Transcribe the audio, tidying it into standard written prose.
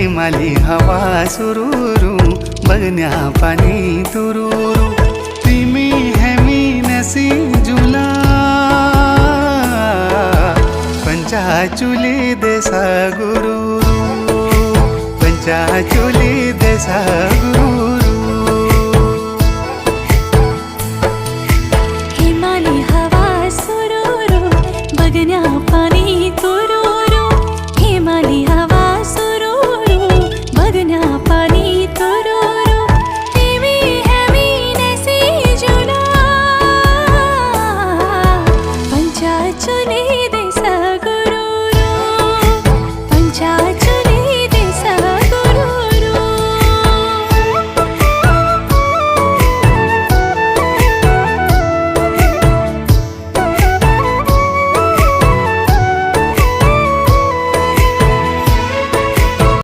हिमाली हवा सुरूरू बगन्या पानी तुरूरू तिमी हेमी नसी जुला पंचाचुली देसा गुरु पंचाचुली देसा गुरु